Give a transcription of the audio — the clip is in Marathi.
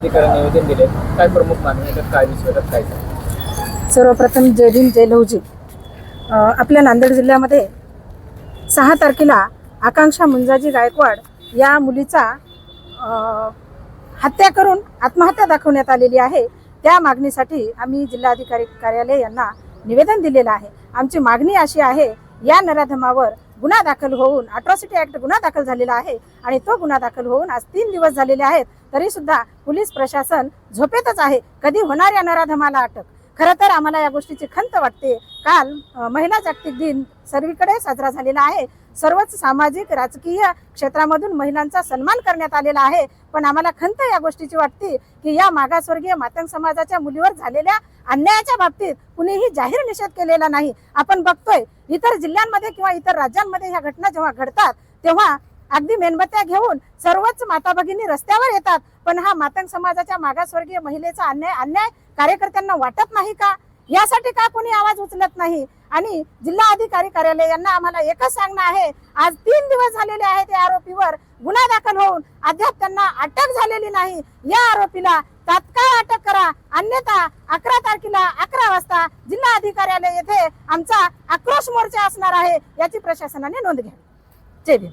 निवेदन दिले, काय प्रमुख मागणी आहेत, काय विषय काय सांगा? सर्वप्रथम जय भीम जय लहुजी. आपल्या नांदेड जिल्ह्यामध्ये 6 तारखेला आकांक्षा मुंजाजी गायकवाड या मुलीचा हत्या करून आत्महत्या दाखवण्यात आलेली आहे. त्या मागणीसाठी आम्ही जिल्हाधिकारी कार्यालय यांना निवेदन दिलेलं आहे. आमची मागणी अशी आहे, या नराधमावर गुन्हा दाखल होऊन अट्रॉसिटी ऍक्ट गुन्हा दाखल झालेला आहे आणि तो गुन्हा दाखल होऊन आज 3 दिवस झालेले आहेत, तरी सुद्धा पोलीस प्रशासन झोपेतच आहे. कधी होणार या नराधमाला अटक? खरं तर आम्हाला या गोष्टीची खंत वाटते. काल महिला जागतिक दिन सर्वीकडे साजरा झालेला आहे. सर्वच सामाजिक राजकीय क्षेत्रामधून महिलांचा सन्मान करण्यात आलेला आहे. पण आम्हाला खंत या गोष्टीची वाटते की या मागासवर्गीय मातंग समाजाच्या मुलीवर झालेल्या अन्यायाच्या बाबतीत कुणीही जाहीर निषेध केलेला नाही. आपण बघतोय इतर जिल्ह्यांमध्ये किंवा इतर राज्यांमध्ये ह्या घटना जेव्हा घडतात तेव्हा अगदी मेणबत्त्या घेऊन सर्वच माता भगिनी रस्त्यावर येतात. पण हा मातंग समाजाच्या मागासवर्गीय महिलेचा अन्याय कार्यकर्त्यांना वाटत नाही का? यासाठी का कोणी आवाज उचलत नाही? आणि जिल्हा अधिकारी कार्यालय यांना आम्हाला एकच सांगणं आहे, आज 3 दिवस झालेले आहेत या आरोपीवर गुन्हा दाखल होऊन अद्याप त्यांना अटक झालेली नाही. या आरोपीला तात्काळ अटक करा, अन्यथा 11 तारखेला 11 वाजता जिल्हा अधिकारी येथे आमचा आक्रोश मोर्चा असणार आहे. याची प्रशासनाने नोंद घ्यावी. जय भीम.